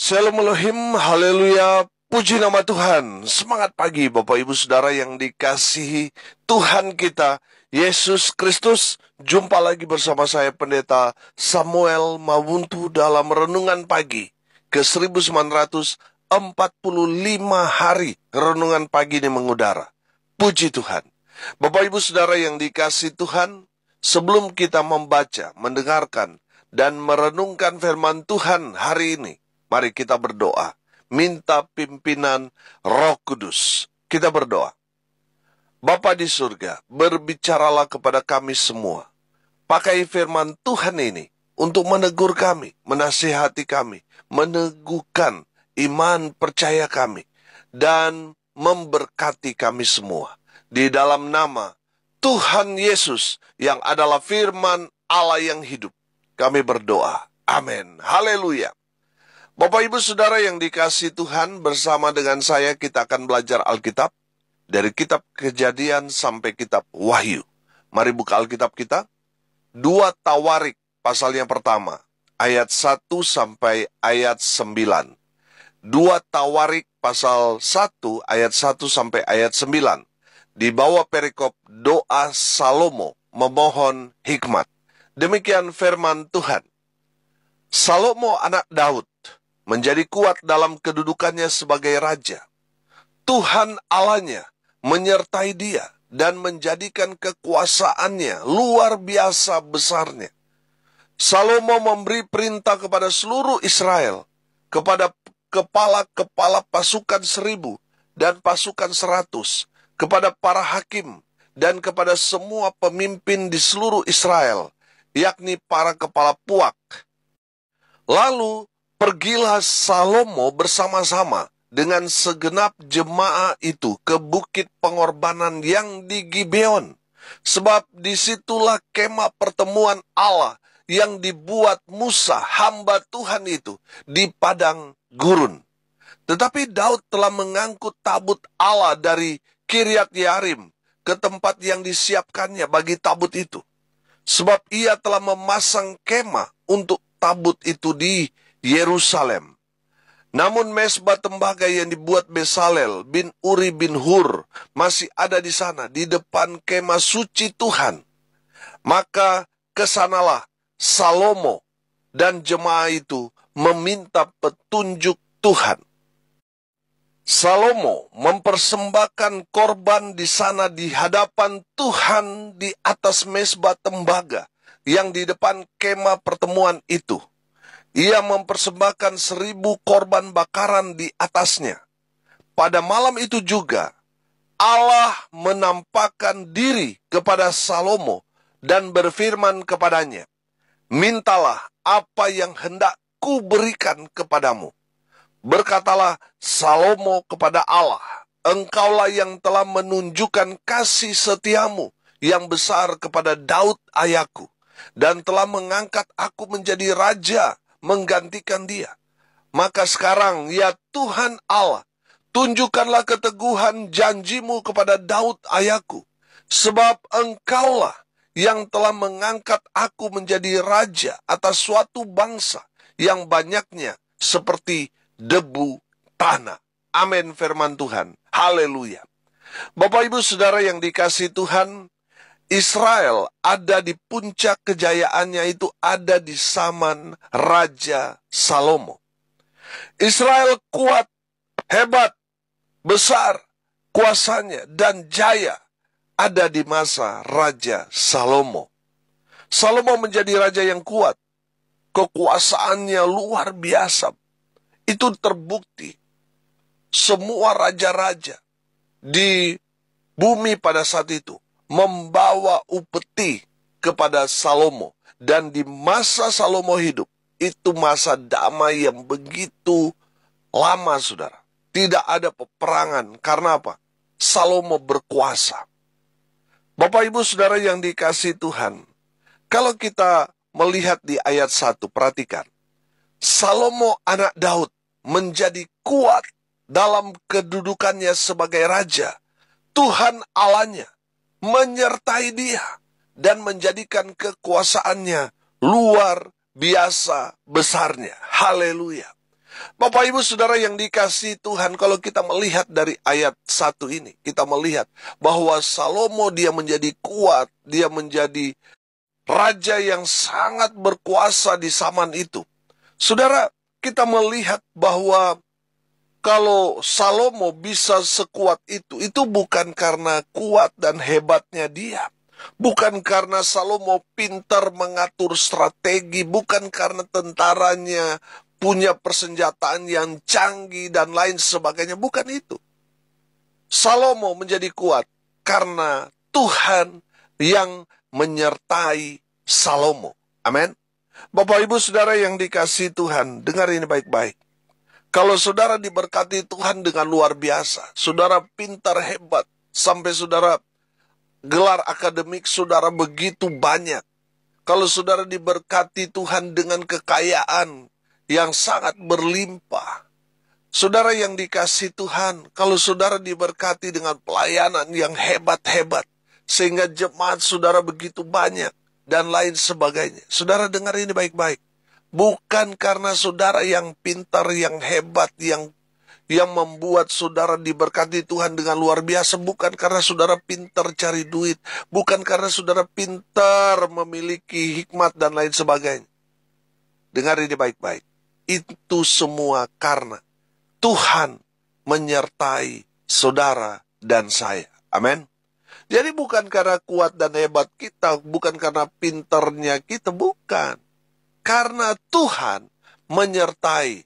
Shalom Elohim, haleluya, puji nama Tuhan. Semangat pagi Bapak Ibu Saudara yang dikasihi Tuhan kita, Yesus Kristus. Jumpa lagi bersama saya Pendeta Samuel Mawuntu dalam Renungan Pagi ke 1945 hari Renungan Pagi ini mengudara. Puji Tuhan. Bapak Ibu Saudara yang dikasihi Tuhan, sebelum kita membaca, mendengarkan, dan merenungkan firman Tuhan hari ini, mari kita berdoa, minta pimpinan Roh Kudus. Kita berdoa. Bapa di surga, berbicaralah kepada kami semua. Pakai firman Tuhan ini untuk menegur kami, menasihati kami, meneguhkan iman percaya kami, dan memberkati kami semua. Di dalam nama Tuhan Yesus yang adalah firman Allah yang hidup, kami berdoa. Amin. Haleluya. Bapak Ibu Saudara yang dikasihi Tuhan, bersama dengan saya kita akan belajar Alkitab dari kitab Kejadian sampai kitab Wahyu. Mari buka Alkitab kita. 2 Tawarik pasal yang pertama, ayat 1 sampai ayat 9. 2 Tawarik pasal 1 ayat 1 sampai ayat 9. Di bawah perikop doa Salomo memohon hikmat. Demikian firman Tuhan. Salomo anak Daud menjadi kuat dalam kedudukannya sebagai raja. Tuhan Allahnya menyertai dia dan menjadikan kekuasaannya luar biasa besarnya. Salomo memberi perintah kepada seluruh Israel, kepada kepala-kepala pasukan 1000 dan pasukan 100, kepada para hakim dan kepada semua pemimpin di seluruh Israel, yakni para kepala puak. Lalu pergilah Salomo bersama-sama dengan segenap jemaah itu ke bukit pengorbanan yang di Gibeon, sebab disitulah kemah pertemuan Allah yang dibuat Musa, hamba Tuhan itu, di padang gurun. Tetapi Daud telah mengangkut tabut Allah dari Kiryat Yearim ke tempat yang disiapkannya bagi tabut itu, sebab ia telah memasang kemah untuk tabut itu di Yerusalem. Namun mezbah tembaga yang dibuat Besalel bin Uri bin Hur masih ada di sana, di depan kemah suci Tuhan. Maka kesanalah Salomo dan jemaah itu meminta petunjuk Tuhan. Salomo mempersembahkan korban di sana di hadapan Tuhan di atas mezbah tembaga yang di depan kemah pertemuan itu. Ia mempersembahkan 1000 korban bakaran di atasnya. Pada malam itu juga, Allah menampakkan diri kepada Salomo dan berfirman kepadanya, "Mintalah apa yang hendak ku berikan kepadamu." Berkatalah Salomo kepada Allah, "Engkaulah yang telah menunjukkan kasih setiamu yang besar kepada Daud ayahku, dan telah mengangkat aku menjadi raja menggantikan dia. Maka sekarang, ya Tuhan Allah, tunjukkanlah keteguhan janjimu kepada Daud ayahku, sebab engkaulah yang telah mengangkat aku menjadi raja atas suatu bangsa yang banyaknya seperti debu tanah." Amin firman Tuhan. Haleluya. Bapak Ibu Saudara yang dikasihi Tuhan, Israel ada di puncak kejayaannya itu ada di zaman Raja Salomo. Israel kuat, hebat, besar, kuasanya dan jaya ada di masa Raja Salomo. Salomo menjadi raja yang kuat, kekuasaannya luar biasa. Itu terbukti. Semua raja-raja di bumi pada saat itu membawa upeti kepada Salomo. Dan di masa Salomo hidup, itu masa damai yang begitu lama, saudara. Tidak ada peperangan. Karena apa? Salomo berkuasa. Bapak Ibu Saudara yang dikasihi Tuhan, kalau kita melihat di ayat 1, perhatikan. Salomo anak Daud menjadi kuat dalam kedudukannya sebagai raja. Tuhan Allahnya menyertai dia dan menjadikan kekuasaannya luar biasa besarnya. Haleluya. Bapak Ibu Saudara yang dikasihi Tuhan, kalau kita melihat dari ayat 1 ini, kita melihat bahwa Salomo dia menjadi kuat, dia menjadi raja yang sangat berkuasa di zaman itu. Saudara, kita melihat bahwa kalau Salomo bisa sekuat itu bukan karena kuat dan hebatnya dia. Bukan karena Salomo pintar mengatur strategi, bukan karena tentaranya punya persenjataan yang canggih dan lain sebagainya, bukan itu. Salomo menjadi kuat karena Tuhan yang menyertai Salomo. Amin. Bapak Ibu Saudara yang dikasihi Tuhan, dengar ini baik-baik. Kalau saudara diberkati Tuhan dengan luar biasa, saudara pintar hebat, sampai saudara gelar akademik saudara begitu banyak. Kalau saudara diberkati Tuhan dengan kekayaan yang sangat berlimpah, saudara yang dikasihi Tuhan, kalau saudara diberkati dengan pelayanan yang hebat-hebat, sehingga jemaat saudara begitu banyak, dan lain sebagainya. Saudara dengar ini baik-baik. Bukan karena saudara yang pintar, yang hebat, yang membuat saudara diberkati Tuhan dengan luar biasa. Bukan karena saudara pintar cari duit. Bukan karena saudara pintar memiliki hikmat dan lain sebagainya. Dengar ini baik-baik. Itu semua karena Tuhan menyertai saudara dan saya. Amin. Jadi bukan karena kuat dan hebat kita, bukan karena pintarnya kita, bukan. Karena Tuhan menyertai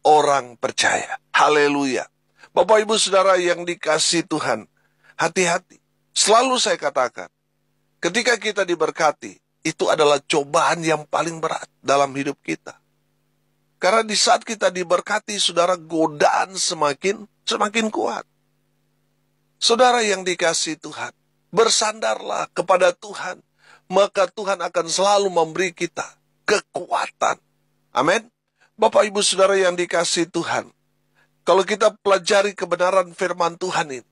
orang percaya. Haleluya. Bapak Ibu Saudara yang dikasihi Tuhan, hati-hati. Selalu saya katakan, ketika kita diberkati, itu adalah cobaan yang paling berat dalam hidup kita. Karena di saat kita diberkati, saudara, godaan semakin kuat. Saudara yang dikasihi Tuhan, bersandarlah kepada Tuhan, maka Tuhan akan selalu memberi kita kekuatan. Amin. Bapak Ibu Saudara yang dikasihi Tuhan, kalau kita pelajari kebenaran firman Tuhan ini,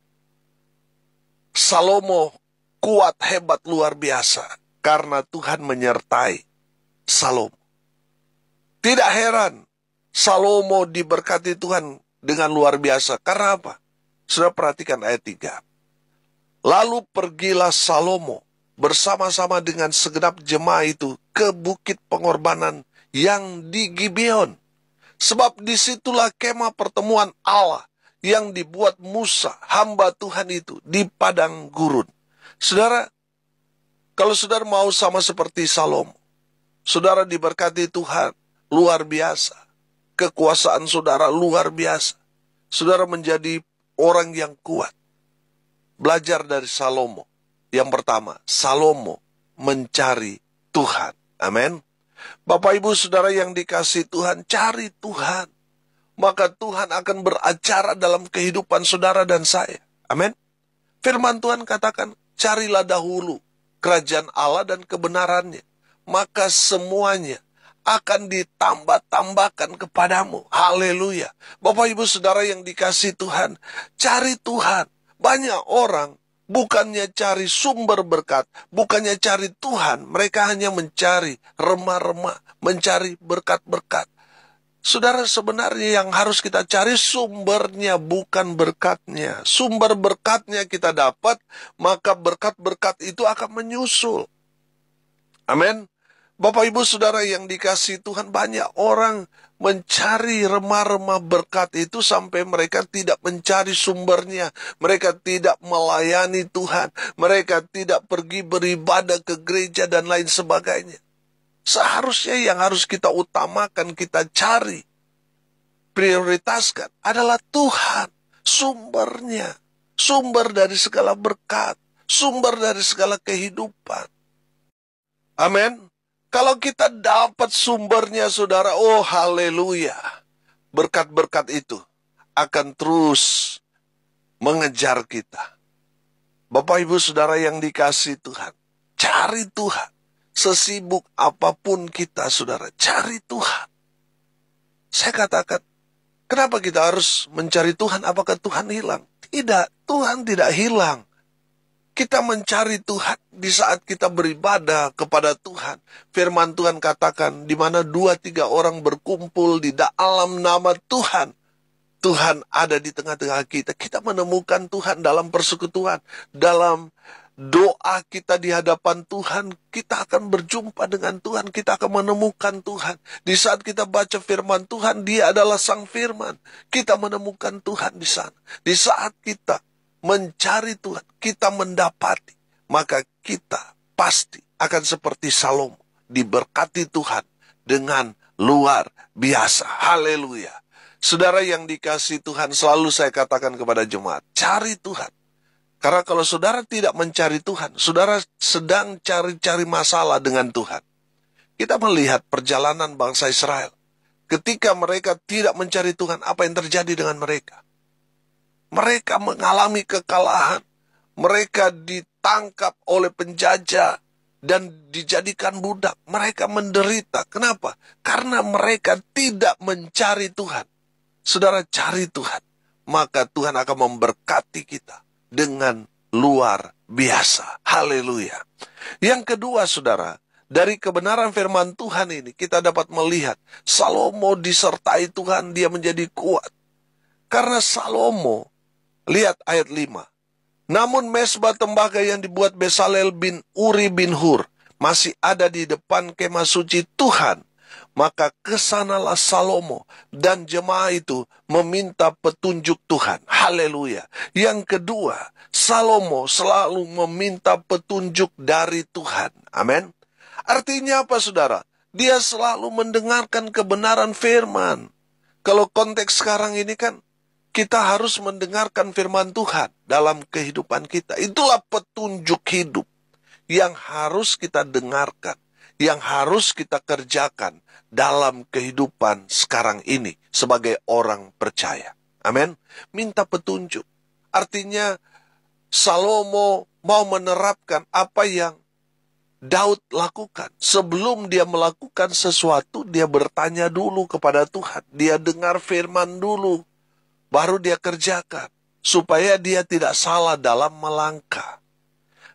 Salomo kuat, hebat, luar biasa, karena Tuhan menyertai Salomo. Tidak heran, Salomo diberkati Tuhan dengan luar biasa. Karena apa? Sudah perhatikan ayat 3. Lalu pergilah Salomo bersama-sama dengan segenap jemaah itu ke bukit pengorbanan yang di Gibeon. Sebab disitulah kemah pertemuan Allah yang dibuat Musa, hamba Tuhan itu, di padang gurun. Saudara, kalau saudara mau sama seperti Salomo, saudara diberkati Tuhan, luar biasa. Kekuasaan saudara luar biasa. Saudara menjadi orang yang kuat. Belajar dari Salomo. Yang pertama, Salomo mencari Tuhan. Amin. Bapak Ibu Saudara yang dikasihi Tuhan, cari Tuhan. Maka Tuhan akan beracara dalam kehidupan saudara dan saya. Amin. Firman Tuhan katakan, carilah dahulu kerajaan Allah dan kebenarannya. Maka semuanya akan ditambah-tambahkan kepadamu. Haleluya. Bapak Ibu Saudara yang dikasihi Tuhan, cari Tuhan. Banyak orang bukannya cari sumber berkat, bukannya cari Tuhan, mereka hanya mencari remah-remah, mencari berkat-berkat. Saudara, sebenarnya yang harus kita cari sumbernya, bukan berkatnya. Sumber berkatnya kita dapat, maka berkat-berkat itu akan menyusul. Amin. Bapak Ibu Saudara yang dikasihi Tuhan, banyak orang mencari remah-remah berkat itu sampai mereka tidak mencari sumbernya. Mereka tidak melayani Tuhan. Mereka tidak pergi beribadah ke gereja dan lain sebagainya. Seharusnya yang harus kita utamakan, kita cari, prioritaskan adalah Tuhan. Sumbernya. Sumber dari segala berkat. Sumber dari segala kehidupan. Amin. Kalau kita dapat sumbernya, saudara, oh haleluya. Berkat-berkat itu akan terus mengejar kita. Bapak Ibu Saudara yang dikasihi Tuhan, cari Tuhan. Sesibuk apapun kita, saudara, cari Tuhan. Saya katakan, kenapa kita harus mencari Tuhan? Apakah Tuhan hilang? Tidak, Tuhan tidak hilang. Kita mencari Tuhan di saat kita beribadah kepada Tuhan. Firman Tuhan katakan, di mana 2-3 orang berkumpul di dalam nama Tuhan, Tuhan ada di tengah-tengah kita. Kita menemukan Tuhan dalam persekutuan. Dalam doa kita di hadapan Tuhan, kita akan berjumpa dengan Tuhan. Kita akan menemukan Tuhan. Di saat kita baca firman Tuhan, Dia adalah Sang Firman. Kita menemukan Tuhan di sana. Di saat kita mencari Tuhan, kita mendapati. Maka kita pasti akan seperti Salomo. Diberkati Tuhan dengan luar biasa. Haleluya. Saudara yang dikasihi Tuhan, selalu saya katakan kepada jemaat, cari Tuhan. Karena kalau saudara tidak mencari Tuhan, saudara sedang cari-cari masalah dengan Tuhan. Kita melihat perjalanan bangsa Israel. Ketika mereka tidak mencari Tuhan, apa yang terjadi dengan mereka? Mereka mengalami kekalahan. Mereka ditangkap oleh penjajah dan dijadikan budak. Mereka menderita. Kenapa? Karena mereka tidak mencari Tuhan. Saudara cari Tuhan, maka Tuhan akan memberkati kita dengan luar biasa. Haleluya. Yang kedua, saudara, dari kebenaran firman Tuhan ini, kita dapat melihat Salomo disertai Tuhan, dia menjadi kuat. Karena Salomo, lihat ayat 5. Namun mesbah tembaga yang dibuat Besaleel bin Uri bin Hur masih ada di depan kemah suci Tuhan. Maka kesanalah Salomo dan jemaah itu meminta petunjuk Tuhan. Haleluya. Yang kedua, Salomo selalu meminta petunjuk dari Tuhan. Amin. Artinya apa, saudara? Dia selalu mendengarkan kebenaran firman. Kalau konteks sekarang ini kan, kita harus mendengarkan firman Tuhan dalam kehidupan kita. Itulah petunjuk hidup yang harus kita dengarkan, yang harus kita kerjakan dalam kehidupan sekarang ini sebagai orang percaya. Amin. Minta petunjuk. Artinya Salomo mau menerapkan apa yang Daud lakukan. Sebelum dia melakukan sesuatu, dia bertanya dulu kepada Tuhan. Dia dengar firman dulu, baru dia kerjakan. Supaya dia tidak salah dalam melangkah.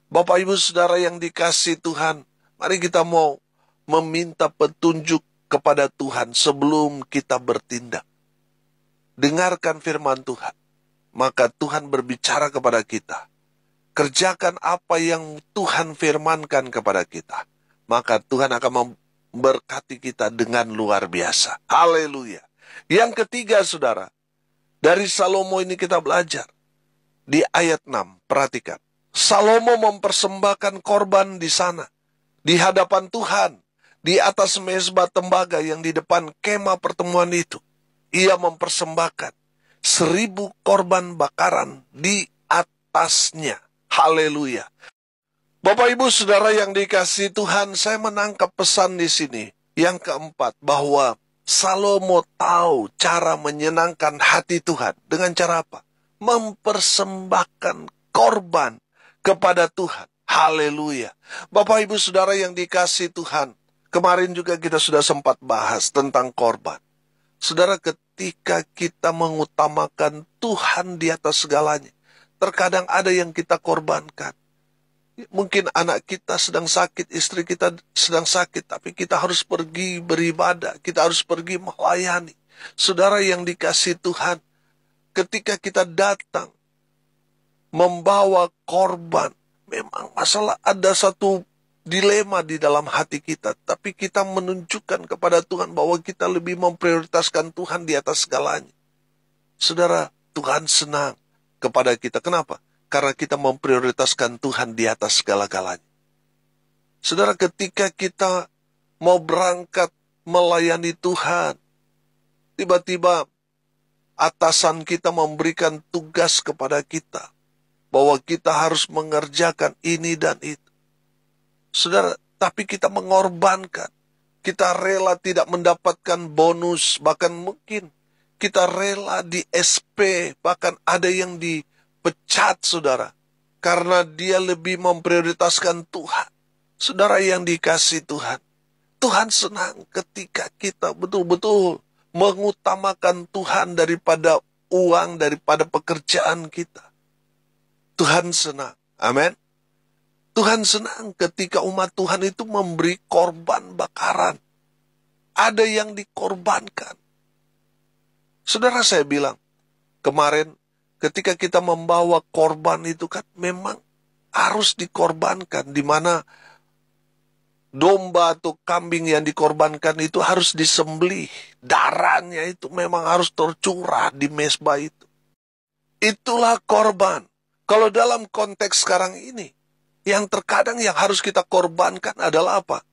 Bapak Ibu Saudara yang dikasihi Tuhan, mari kita mau meminta petunjuk kepada Tuhan sebelum kita bertindak. Dengarkan firman Tuhan, maka Tuhan berbicara kepada kita. Kerjakan apa yang Tuhan firmankan kepada kita, maka Tuhan akan memberkati kita dengan luar biasa. Haleluya. Yang ketiga, saudara, dari Salomo ini kita belajar. Di ayat 6, perhatikan. Salomo mempersembahkan korban di sana, di hadapan Tuhan, di atas mezbah tembaga yang di depan kemah pertemuan itu. Ia mempersembahkan 1000 korban bakaran di atasnya. Haleluya. Bapak Ibu Saudara yang dikasihi Tuhan, saya menangkap pesan di sini. Yang keempat, bahwa Salomo tahu cara menyenangkan hati Tuhan. Dengan cara apa? Mempersembahkan korban kepada Tuhan. Haleluya. Bapak Ibu Saudara yang dikasihi Tuhan, kemarin juga kita sudah sempat bahas tentang korban. Saudara, ketika kita mengutamakan Tuhan di atas segalanya, terkadang ada yang kita korbankan. Mungkin anak kita sedang sakit, istri kita sedang sakit, tapi kita harus pergi beribadah, kita harus pergi melayani. Saudara yang dikasihi Tuhan, ketika kita datang membawa korban, memang masalah ada satu dilema di dalam hati kita, tapi kita menunjukkan kepada Tuhan bahwa kita lebih memprioritaskan Tuhan di atas segalanya. Saudara, Tuhan senang kepada kita. Kenapa? Karena kita memprioritaskan Tuhan di atas segala-galanya. Saudara, ketika kita mau berangkat melayani Tuhan, tiba-tiba atasan kita memberikan tugas kepada kita, bahwa kita harus mengerjakan ini dan itu. Saudara, tapi kita mengorbankan. Kita rela tidak mendapatkan bonus, bahkan mungkin kita rela di SP, bahkan ada yang dipecat, saudara, karena dia lebih memprioritaskan Tuhan. Saudara yang dikasihi Tuhan, Tuhan senang ketika kita betul-betul mengutamakan Tuhan daripada uang, daripada pekerjaan kita. Tuhan senang. Amin. Tuhan senang ketika umat Tuhan itu memberi korban bakaran. Ada yang dikorbankan. Saudara, saya bilang, kemarin ketika kita membawa korban itu kan memang harus dikorbankan, di mana domba atau kambing yang dikorbankan itu harus disembelih. Darahnya itu memang harus tercurah di mezbah itu. Itulah korban. Kalau dalam konteks sekarang ini, yang terkadang yang harus kita korbankan adalah apa?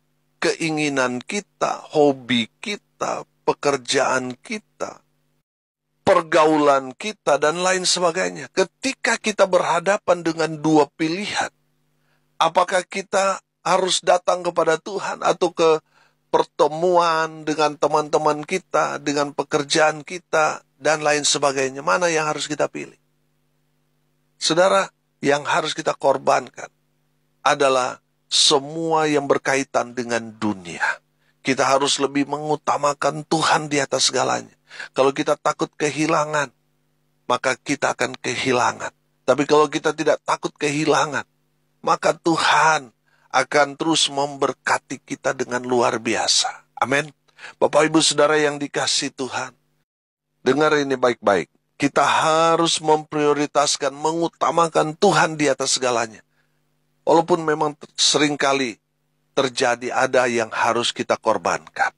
Keinginan kita, hobi kita, pekerjaan kita, pergaulan kita, dan lain sebagainya. Ketika kita berhadapan dengan dua pilihan, apakah kita harus datang kepada Tuhan atau ke pertemuan dengan teman-teman kita, dengan pekerjaan kita, dan lain sebagainya? Mana yang harus kita pilih? Saudara, yang harus kita korbankan adalah semua yang berkaitan dengan dunia. Kita harus lebih mengutamakan Tuhan di atas segalanya. Kalau kita takut kehilangan, maka kita akan kehilangan. Tapi kalau kita tidak takut kehilangan, maka Tuhan akan terus memberkati kita dengan luar biasa. Amin. Bapak, Ibu, Saudara yang dikasihi Tuhan, dengar ini baik-baik. Kita harus memprioritaskan, mengutamakan Tuhan di atas segalanya. Walaupun memang seringkali terjadi ada yang harus kita korbankan.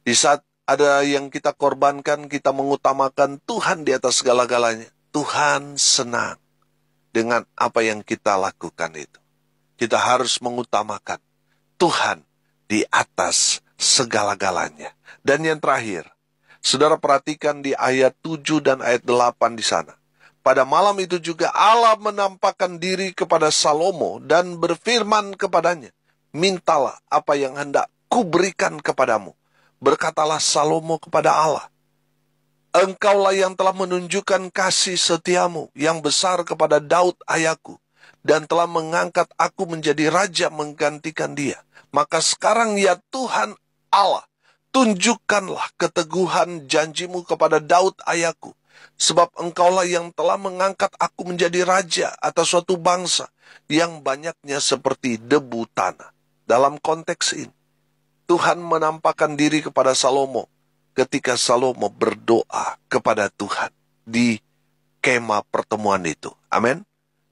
Di saat ada yang kita korbankan, kita mengutamakan Tuhan di atas segala-galanya. Tuhan senang dengan apa yang kita lakukan itu. Kita harus mengutamakan Tuhan di atas segala-galanya. Dan yang terakhir, saudara perhatikan di ayat 7 dan ayat 8 di sana. Pada malam itu juga Allah menampakkan diri kepada Salomo dan berfirman kepadanya, mintalah apa yang hendak kuberikan kepadamu. Berkatalah Salomo kepada Allah, engkaulah yang telah menunjukkan kasih setiamu yang besar kepada Daud ayahku, dan telah mengangkat aku menjadi raja menggantikan dia. Maka sekarang ya Tuhan Allah, tunjukkanlah keteguhan janjimu kepada Daud ayahku, sebab engkaulah yang telah mengangkat aku menjadi raja atas suatu bangsa yang banyaknya seperti debu tanah. Dalam konteks ini, Tuhan menampakkan diri kepada Salomo ketika Salomo berdoa kepada Tuhan di kemah pertemuan itu. Amin.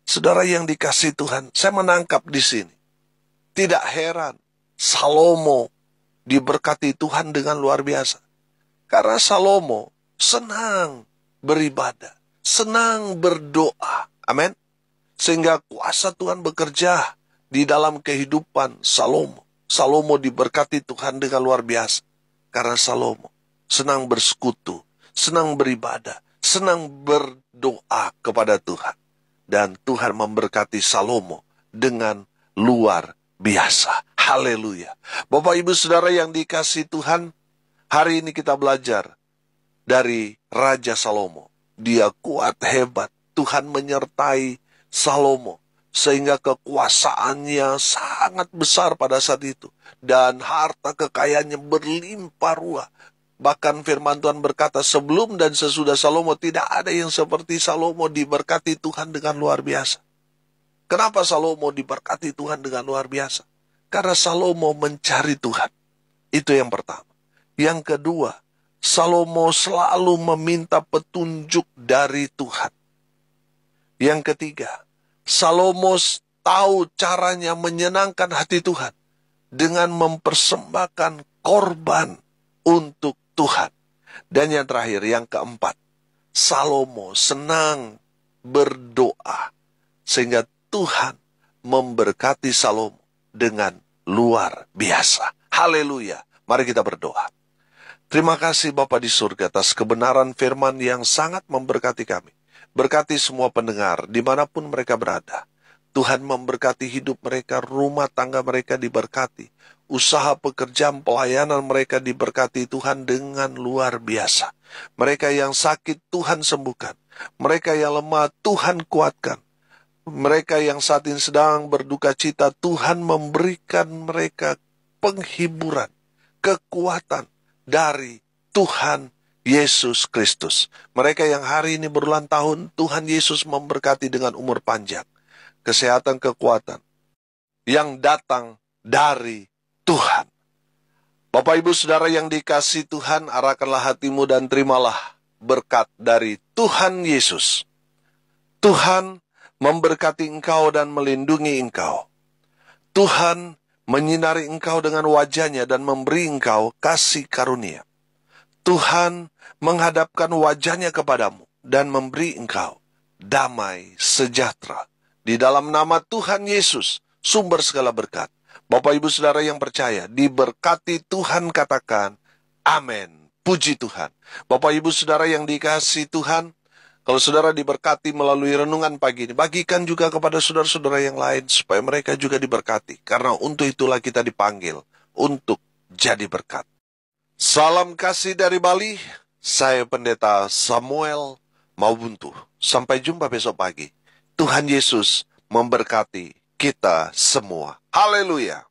Saudara yang dikasihi Tuhan, saya menangkap di sini. Tidak heran Salomo diberkati Tuhan dengan luar biasa. Karena Salomo senang beribadah, senang berdoa. Amin. Sehingga kuasa Tuhan bekerja di dalam kehidupan Salomo. Salomo diberkati Tuhan dengan luar biasa. Karena Salomo senang bersekutu, senang beribadah, senang berdoa kepada Tuhan. Dan Tuhan memberkati Salomo dengan luar biasa. Haleluya. Bapak, Ibu, Saudara yang dikasihi Tuhan, hari ini kita belajar dari Raja Salomo. Dia kuat, hebat. Tuhan menyertai Salomo sehingga kekuasaannya sangat besar pada saat itu. Dan harta kekayaannya berlimpah ruah. Bahkan firman Tuhan berkata, sebelum dan sesudah Salomo tidak ada yang seperti Salomo, diberkati Tuhan dengan luar biasa. Kenapa Salomo diberkati Tuhan dengan luar biasa? Karena Salomo mencari Tuhan. Itu yang pertama. Yang kedua, Salomo selalu meminta petunjuk dari Tuhan. Yang ketiga, Salomo tahu caranya menyenangkan hati Tuhan dengan mempersembahkan korban untuk Tuhan. Dan yang terakhir, yang keempat, Salomo senang berdoa sehingga Tuhan memberkati Salomo dengan luar biasa. Haleluya. Mari kita berdoa. Terima kasih Bapa di surga atas kebenaran firman yang sangat memberkati kami. Berkati semua pendengar dimanapun mereka berada. Tuhan memberkati hidup mereka, rumah tangga mereka diberkati. Usaha pekerjaan pelayanan mereka diberkati Tuhan dengan luar biasa. Mereka yang sakit Tuhan sembuhkan. Mereka yang lemah Tuhan kuatkan. Mereka yang saat ini sedang berduka cita, Tuhan memberikan mereka penghiburan, kekuatan dari Tuhan Yesus Kristus. Mereka yang hari ini berulang tahun, Tuhan Yesus memberkati dengan umur panjang, kesehatan, kekuatan, yang datang dari Tuhan. Bapak Ibu Saudara yang dikasihi Tuhan, arahkanlah hatimu dan terimalah berkat dari Tuhan Yesus. Tuhan memberkati engkau dan melindungi engkau. Tuhan menyinari engkau dengan wajah-Nya dan memberi engkau kasih karunia. Tuhan menghadapkan wajah-Nya kepadamu dan memberi engkau damai sejahtera. Di dalam nama Tuhan Yesus, sumber segala berkat. Bapak Ibu Saudara yang percaya, diberkati Tuhan, katakan, amin. Puji Tuhan. Bapak Ibu Saudara yang dikasihi Tuhan, kalau saudara diberkati melalui renungan pagi ini, bagikan juga kepada saudara-saudara yang lain, supaya mereka juga diberkati. Karena untuk itulah kita dipanggil, untuk jadi berkat. Salam kasih dari Bali, saya Pendeta Samuel Maubuntu. Sampai jumpa besok pagi. Tuhan Yesus memberkati kita semua. Haleluya.